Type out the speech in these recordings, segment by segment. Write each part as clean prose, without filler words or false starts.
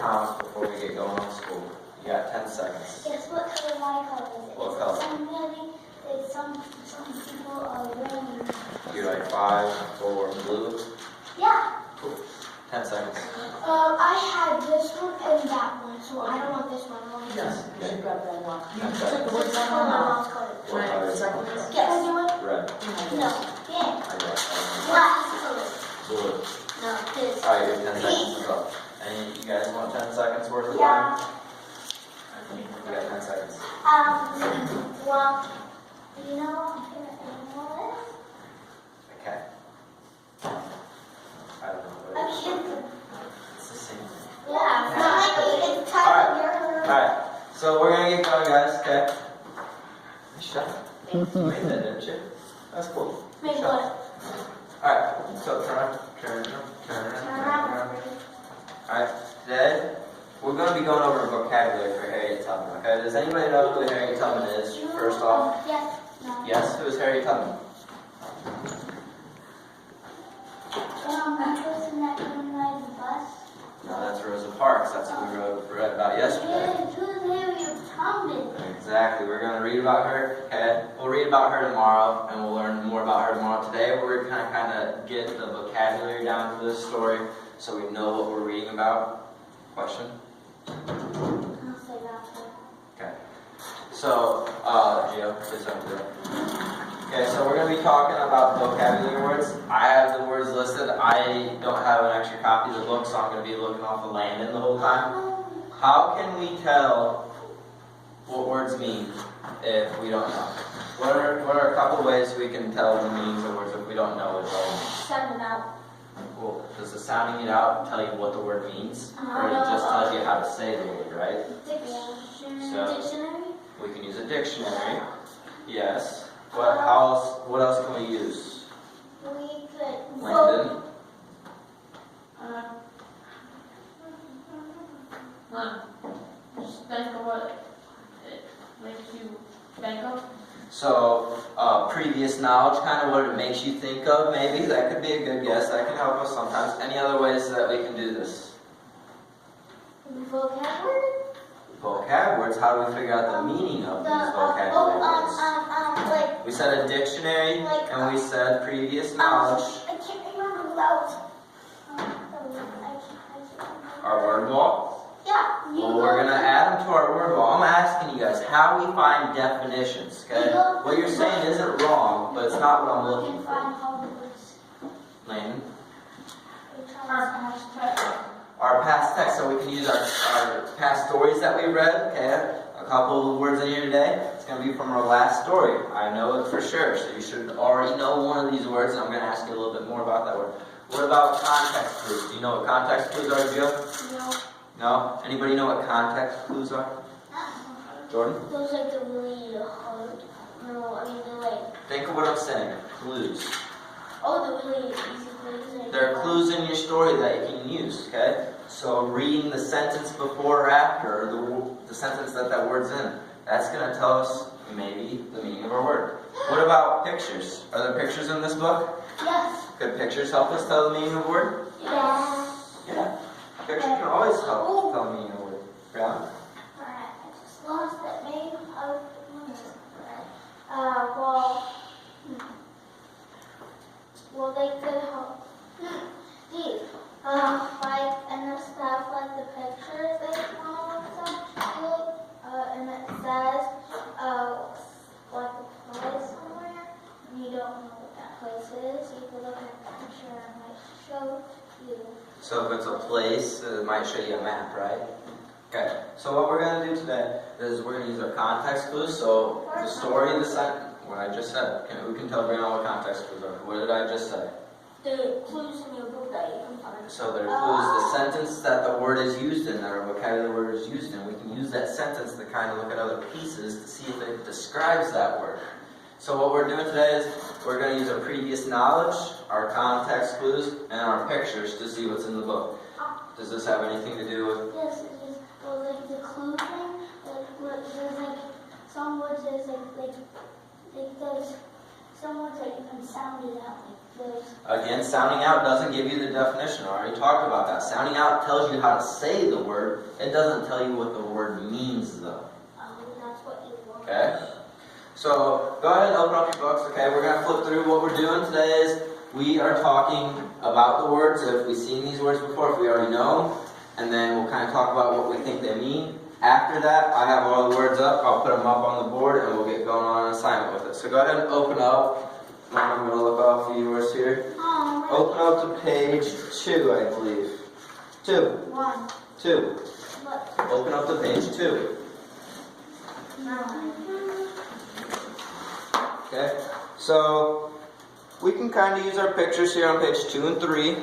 comments before we get going on school? You got 10 seconds. Guess what color my color is? What color? Some people are wearing. You like 5, 4, blue? Yeah. Cool. 10 seconds. I had this one and that one, so I don't want this one. I want Yes. You should grab that one. Okay. Took the words this out one. of My my mom's mouth. color. What Right, color is second it? one. Yes. Do it? Red. No. Yeah. I got Black color. blue. No, this. Alright, your 10 seconds is up. And you guys want 10 seconds worth of Yeah. time? You got 10 seconds. Well, you know, I'm gonna animal this. Okay. I don't know. I can't. It's the same thing. Yeah. It's kind of your. Alright, so we're gonna get going, guys, okay? Shut up. You made that, didn't you? That's cool. Maybe Shut what? up. Alright, so turn around. Alright, today we're going to be going over vocabulary for Harriet Tubman, okay? Does anybody know who Harriet Tubman is, first off? Yes. No. Yes, who is Harriet Tubman? That person that can ride the bus. No, that's Rosa Parks. That's who we read about yesterday. Yeah, who's Harriet Tubman? Exactly. We're going to read about her, okay? We'll read about her tomorrow, and we'll learn more about her tomorrow. Today, we're going to kind of get the vocabulary down for this story so we know what we're reading about. Question? I'll say that. Okay. So, Gio, say something to her. Okay, so we're going to be talking about vocabulary words. I have the words listed. I don't have an extra copy of the book, so I'm going to be looking off of Landon the whole time. How can we tell what words mean if we don't know? What are a couple ways we can tell the meanings of words if we don't know it all? Sound it out. Well, does the sounding it out tell you what the word means? Or it just tells you how to say the word, right? Dictionary. We can use a dictionary. Yes. What else can we use? We could Landon? Just think of what it makes you think of. So, previous knowledge, kind of what it makes you think of, maybe. That could be a good guess. That can help us sometimes. Any other ways that we can do this? vocabulary. Vocab words, how do we figure out the meaning of these vocabulary words? Like We said a dictionary, and we said previous knowledge. I can't remember without. Our word wall. Yeah. Well, we're going to add them to our word wall. I'm asking you guys, how do we find definitions, okay? What you're saying isn't wrong, but it's not what I'm looking for. Landon? Our past text, so we can use our past stories that we read, okay? A couple of words in here today. It's going to be from our last story. I know it for sure, so you should already know one of these words, and I'm going to ask you a little bit more about that word. What about context clues? Do you know what context clues are, Jill? No. No? Anybody know what context clues are? Jordan? Those like the really hard. No, I mean they're like. Think of what I'm saying. Clues. Oh, the really easy clues. There are clues in your story that you can use, okay? So reading the sentence before or after, or the sentence that word's in, that's going to tell us maybe the meaning of our word. What about pictures? Are there pictures in this book? Yes. Could pictures help us tell the meaning of a word? Yes. Yeah. Pictures can always help tell the meaning of a word. Yeah? Alright, I just lost that name of well, they could help. These, like, and the stuff, like the pictures they draw and stuff, and it says, like a place somewhere, and you don't know what that place is, you can look at the picture and it might show you. So if it's a place, it might show you a map, right? Okay, so what we're going to do today is we're going to use our context clues. So the story, what I just said, who can tell Brianna what context clues are? What did I just say? The clues in your book that you can find. So they're clues, the sentence that the word is used in, that our vocabulary word is used in. We can use that sentence to kind of look at other pieces to see if it describes that word. So what we're doing today is we're going to use our previous knowledge, our context clues, and our pictures to see what's in the book. Does this have anything to do with? Yes, it is. Well, like the clue thing, like there's like some words there's like those some words that you can sound it out like this. Again, sounding out doesn't give you the definition. I already talked about that. Sounding out tells you how to say the word. It doesn't tell you what the word means, though. Oh, that's what you want. Okay? So, go ahead and open up your books, okay? We're going to flip through. What we're doing today is we are talking about the words. If we've seen these words before, if we already know, and then we'll kind of talk about what we think they mean. After that, I have all the words up. I'll put them up on the board, and we'll get going on an assignment with it. So go ahead and open up. I'm going to look off a few words here. Oh, Open up to page 2, I believe. 2. 1. 2. What? Open up to page 2. 9. Okay? So, we can kind of use our pictures here on page 2 and 3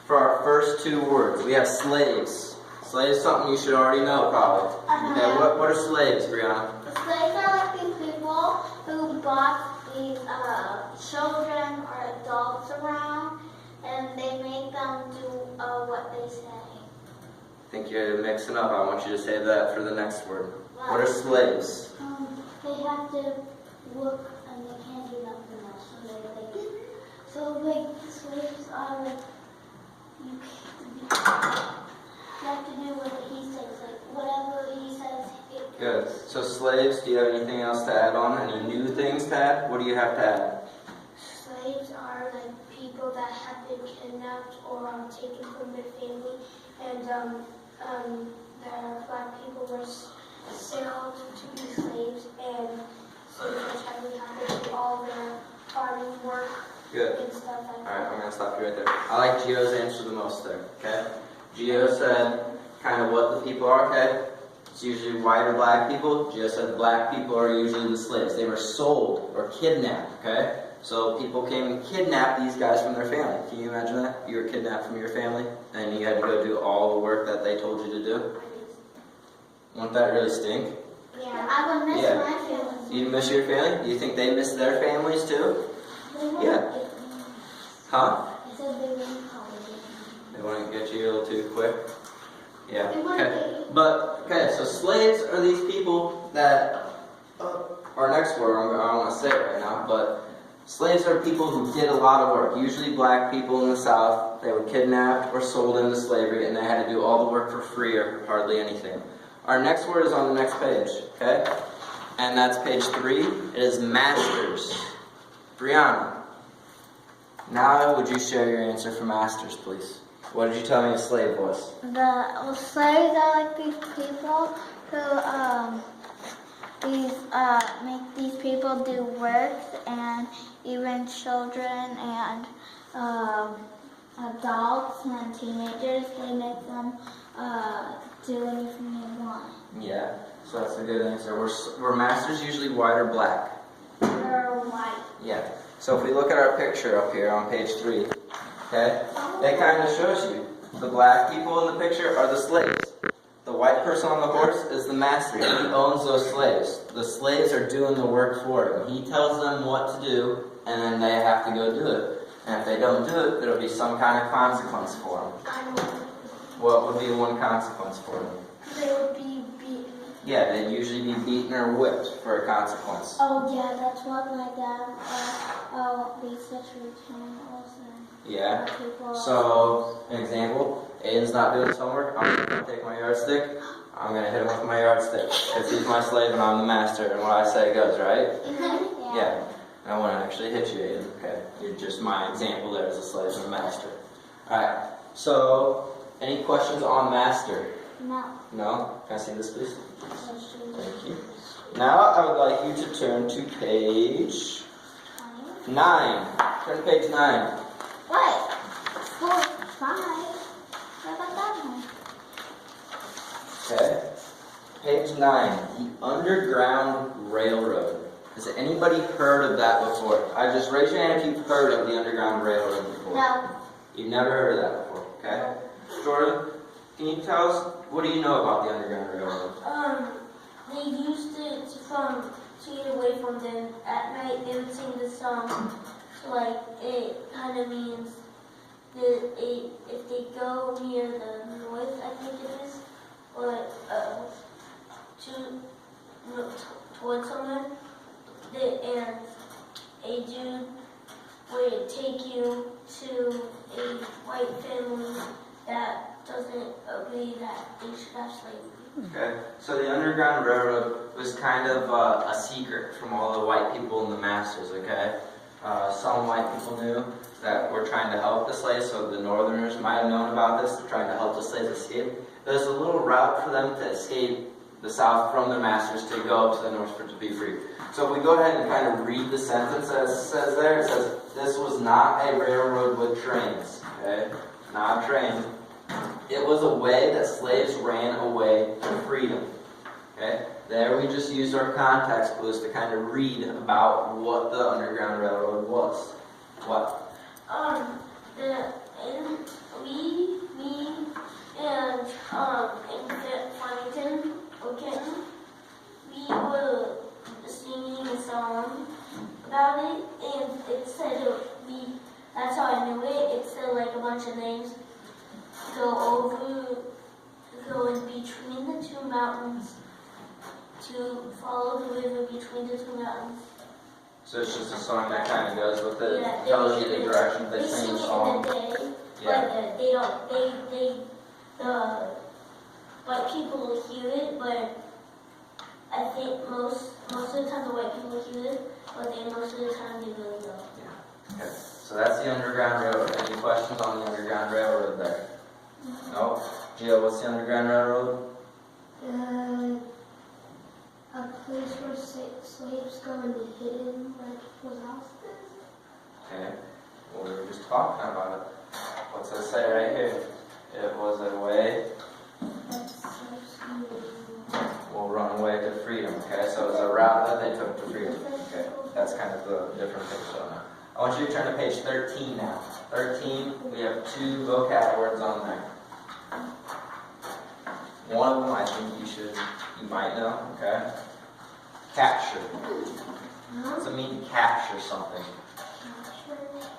for our first 2 words. We have slaves. Slaves is something you should already know, probably. Okay, what are slaves, Brianna? The slaves are like these people who bought these children or adults around, and they make them do what they say. I think you're mixing up. I want you to say that for the next word. What are slaves? They have to work and they can't do nothing else. So the slaves are like, you have to do what he says, like whatever he says. Good. So slaves, do you have anything else to add on? Any new things to add? What do you have to add? Slaves are like people that have been kidnapped or taken from their family, and their black people were sold to be slaves, and slaves had to do all their farming work Good. and stuff like Alright, that. I'm going to stop you right there. I like Gio's answer the most there, okay? Gio said kind of what the people are, okay? It's usually white or black people. Gio said the black people are usually the slaves. They were sold or kidnapped, okay? So people came and kidnapped these guys from their family. Can you imagine that? You were kidnapped from your family and you had to go do all the work that they told you to do? Wouldn't that really stink? Yeah, I would miss Yeah. my family. You miss your family? Do you think they miss their families too? They wouldn't Yeah. get me. Huh? I said they wouldn't probably get me. They wouldn't get you a little too quick? Yeah. They wouldn't Okay. get you. But, okay, so slaves are these people that, our next word, I don't want to say it right now, but slaves are people who did a lot of work. Usually black people in the South, they were kidnapped or sold into slavery and they had to do all the work for free or hardly anything. Our next word is on the next page, okay? And that's page 3. It is masters. Brianna, now would you share your answer for masters, please? What did you tell me a slave was? The slaves are like these people who make these people do work, and even children and adults and teenagers, they make them do anything they want. Yeah, so that's a good answer. Were masters usually white or black? They're white. Yeah. So if we look at our picture up here on page 3, okay, that kind of shows you the black people in the picture are the slaves. The white person on the horse is the master. He owns those slaves. The slaves are doing the work for him. He tells them what to do, and then they have to go do it. And if they don't do it, there'll be some kind of consequence for them. I know. What would be one consequence for them? They would be beaten. Yeah, they'd usually be beaten or whipped for a consequence. Oh yeah, that's what my dad research routine also. Yeah. People. So, an example, Aiden's not doing his homework, I'm going to take my yardstick, I'm going to hit him with my yardstick. Because he's my slave and I'm the master, and what I say goes, right? Yeah. I want to actually hit you, Aiden. Okay. You're just my example there as a slave and a master. Alright, so, any questions on master? No. No? Can I see this, please? Thank you. Now, I would like you to turn to page 9. Turn to page 9. What? 4, 5. What about that one? Okay. Page 9. The Underground Railroad. Has anybody heard of that before? Just raise your hand if you've heard of the Underground Railroad before. No. You've never heard of that before, okay? Jordan, can you tell us, what do you know about the Underground Railroad? They used it to get away from them. At night, they would sing this song. So, like, it kind of means that if they go near the north, I think it is, or towards somewhere, and they should have slavery. Okay, so the Underground Railroad was kind of a secret from all the white people and the masters, okay? Some white people knew that were trying to help the slaves, so the Northerners might have known about this, trying to help the slaves escape. There's a little route for them to escape the South from their masters to go up to the North to be free. So if we go ahead and kind of read the sentence as it says there, it says, this was not a railroad with trains, okay? Not a train. It was a way that slaves ran away to freedom. Okay? There we just used our context clues to kind of read about what the Underground Railroad was. What? In Farmington, okay, we were singing a song about it, and it said that's how I knew it. It said like a bunch of names go in between the two mountains to follow the river between the two mountains. So it's just a song that kind of goes with it, Yeah, tells you the direction they They sing sing the it song. in the day, Yeah. but people will hear it, but I think most of the time the white people hear it, but then most of the time they really don't. Okay. So that's the Underground Railroad. Any questions on the Underground Railroad there? No? Gio, what's the Underground Railroad? A place where slaves go and be hidden where people's houses. Okay. Well, we were just talking about it. What's it say right here? It was a way That slaves will run away to freedom. Okay, so it's a route that they took to freedom. Okay, that's kind of the different picture on that. I want you to turn to page 13 now. 13, we have 2 vocab words on there. One of them I think you might know, okay? Capture. What does it mean to capture something?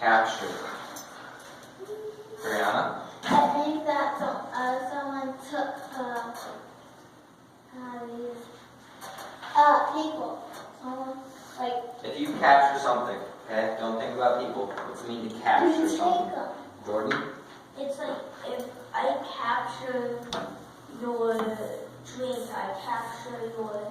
Capture. Brianna? I think that someone took people. Someone like If you capture something, okay, don't think about people. What's it mean to capture you something? take them. Jordan? It's like if I capture your drink, I capture your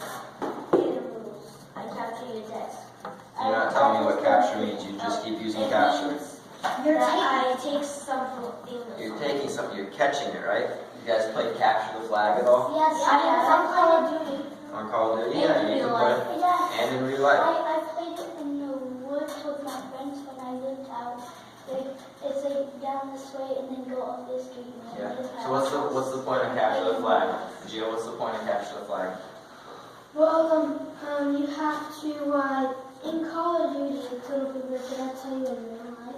animals, I capture your desk. You're not telling me what capture means. You just keep using It capture. means You're that I take something. You're taking something. You're catching it, right? You guys play capture the flag at all? Yes, Yeah, I have I on Call of Duty. On Call of Duty? And Yeah, in you can real play. life. Yeah. And in real life. I played it in the woods with my friends when I lived out. It's like down this way and then go up this street. And Yeah. then just So what's the point of capture the flag? Gio, what's the point of capture the flag? Well, you have to, in Call of Duty, it's a little bit weird, but I'll tell you in real life.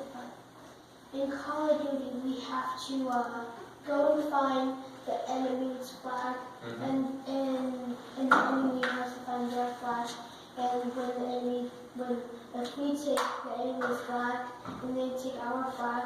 In Call of Duty, we have to go and find the enemy's flag, Mm-hmm. and the enemy has to find their flag. And if we take the enemy's flag and they take our flag,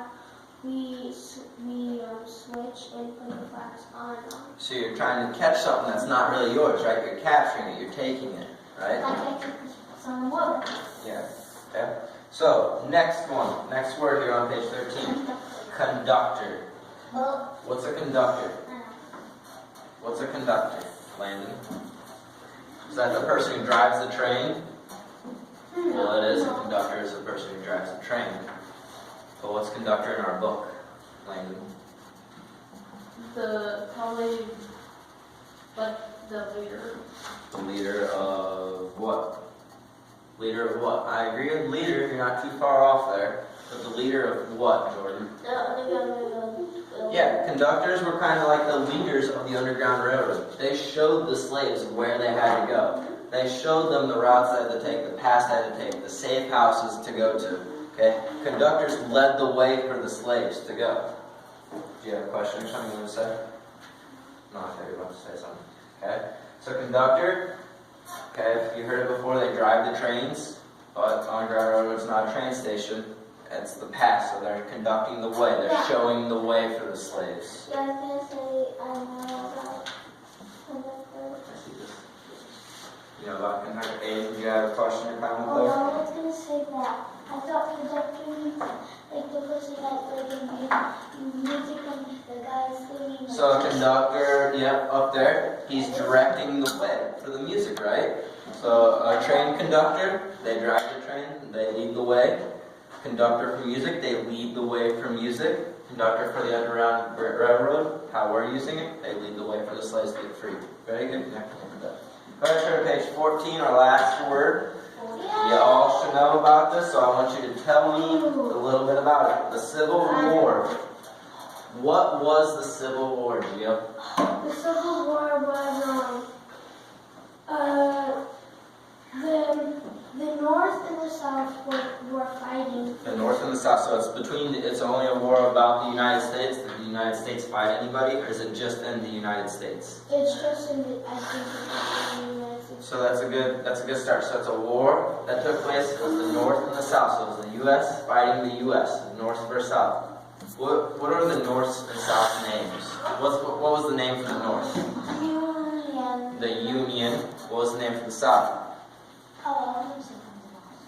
we switch and put the flags on. So you're trying to catch something that's not really yours, right? You're capturing it. You're taking it, right? Like I took some wood. Yeah. Okay. So next one. Next word here on page 13. Conductor. Well, What's a conductor? What's a conductor, Landon? Is that the person who drives the train? Well, it is. A conductor is the person who drives the train. But what's conductor in our book, Landon? The leader. The leader of what? Leader of what? I agree with leader, you're not too far off there. But the leader of what, Jordan? Yeah, conductors were kind of like the leaders of the Underground Railroad. They showed the slaves where they had to go. They showed them the routes they had to take, the paths they had to take, the safe houses to go to. Okay? Conductors led the way for the slaves to go. Do you have a question or something you want to say? No, I thought you were about to say something. Okay? So conductor, okay, if you heard it before, they drive the trains, but Underground Railroad is not a train station. It's the path, so they're conducting the way. They're showing the way for the slaves. yeah, I was gonna say I know about conductor. I see this. You know about conductor. Aiden, do you have a question or comment Oh, there? I was gonna say that. I thought conductor means like the person that like in music and the guy singing. So a conductor there, yeah, up there, he's directing the way for the music, right? So a train conductor, they drive the train, they lead the way. Conductor for music, they lead the way for music. Conductor for the Underground Railroad, how we're using it, they lead the way for the slaves to get free. Very good. Go ahead, turn to page 14, our last word. You all should know about this, so I want you to tell me a little bit about it. The Civil War. What was the Civil War, Gio? The Civil War was the North and the South were fighting. The North and the South. So it's only a war about the United States. Did the United States fight anybody, or is it just in the United States? It's just in the, I think it's just in the United States. So that's a good start. So it's a war that took place. It was the North and the South. So it was the U.S. fighting the U.S. North versus South. What are the North and South names? What was the name for the North? Union. The Union. What was the name for the South?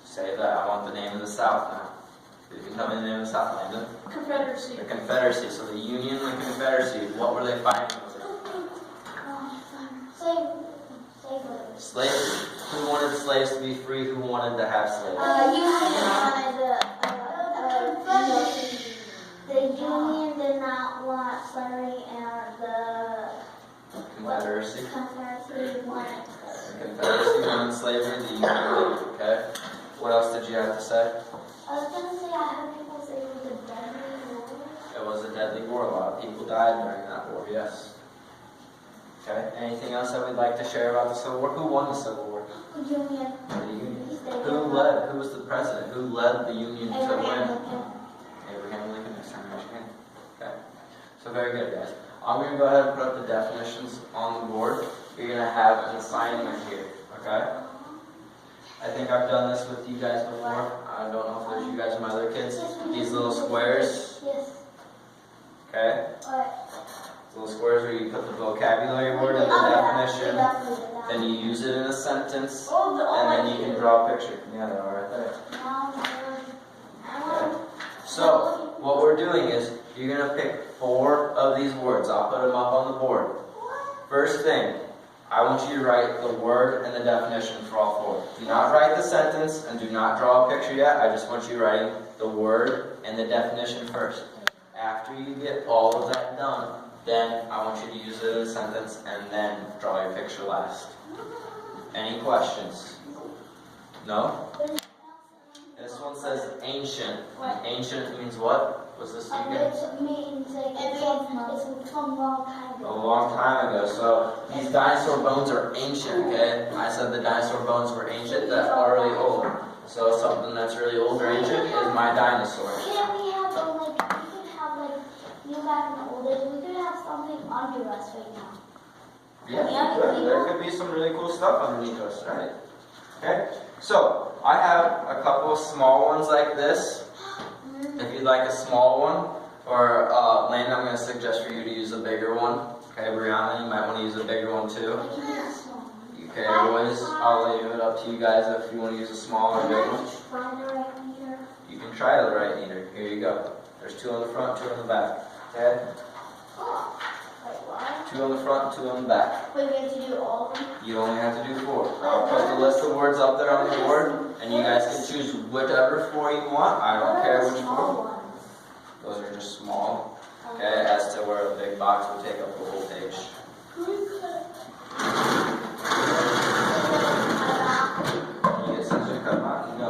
Say that. I want the name of the South now. You can tell me the name of the South, Landon. Confederacy. The Confederacy. So the Union and the Confederacy. What were they fighting over? Slaves. Who wanted slaves to be free? Who wanted to have slaves? The Union did not want slavery, and the Confederacy. Confederacy wanted The Confederacy wanted slavery. The Union did. Okay. What else did you have to say? I was going to say, I heard people say it was a deadly war. It was a deadly war. A lot of people died during that war. Yes. Okay. Anything else that we'd like to share about the Civil War? Who won the Civil War? Union. The Union. Who was the president? Who led the Union to win? Abraham Lincoln. Next time, raise your hand. Okay. So very good, guys. I'm going to go ahead and put up the definitions on the board. You're going to have an assignment here. Okay. I think I've done this with you guys before. I don't know if there's you guys or my other kids. These little squares. Yes. Okay. Little squares where you put the vocabulary word in the definition. Then you use it in a sentence. And then you can draw a picture. Yeah, they're all right there. Okay. So, what we're doing is, you're going to pick 4 of these words. I'll put them up on the board. First thing, I want you to write the word and the definition for all 4. Do not write the sentence and do not draw a picture yet. I just want you writing the word and the definition first. After you get all of that done, then I want you to use it in a sentence and then draw your picture last. Any questions? No? This one says ancient. Ancient means what? What's this again? It means it's from a long time A ago. long time ago. So these dinosaur bones are ancient, okay? I said the dinosaur bones were ancient, that are really old. So something that's really old or ancient is my dinosaur. Can we have back in the old days, we could have something under us right now. Yeah, there could be some really cool stuff underneath us, right? Okay, so I have a couple of small ones like this. If you'd like a small one, or Landon, I'm going to suggest for you to use a bigger one. Okay, Brianna, you might want to use a bigger one too. Okay, boys, I'll leave it up to you guys if you want to use a small or big one. You can try the right meter. Here you go. There's 2 on the front, 2 on the back. Okay? 2 on the front, 2 on the back. Wait, we have to do all of them? You only have to do 4. I'll put the list of words up there on the board, and you guys can choose whichever 4 you want. I don't care which 4. Those are just small. Okay, as to where a big box would take up the whole page. You get scissors to cut them out? No.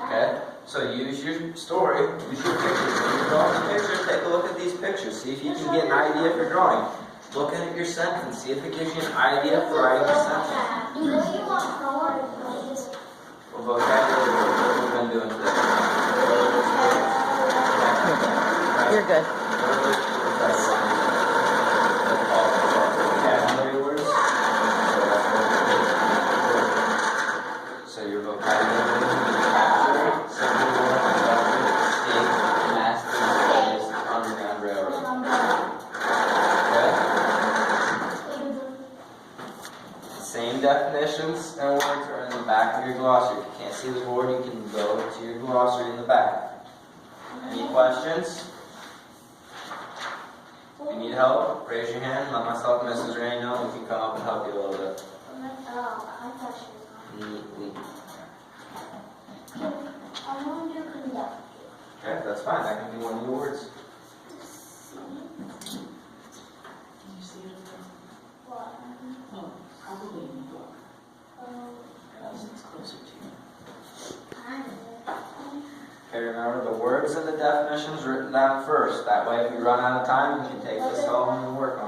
Okay, so use your story, use your pictures. When you're drawing pictures, take a look at these pictures. See if you can get an idea for drawing. Look at your sentence. See if it gives you an idea for writing a sentence. Well, vocabulary, what we've been doing today. You're good. Vocabulary words. So your vocabulary, capture, simple word, conductor, escape, master, is Underground Railroad. Okay? Same definitions and words are in the back of your glossary. If you can't see the board, you can go to your glossary in the back. questions? If you need help, raise your hand. Let myself and Mrs. Ray know. We can come up and help you a little bit. Oh, I thought she was Neatly. on. I'm going to do conduct. Okay, that's fine. That can be one of your words. What? Oh, probably in the book. Oh, Because it's closer to you. kind of. Okay, remember the words and the definitions written down first. That way, if we run out of time, we can take this home and work on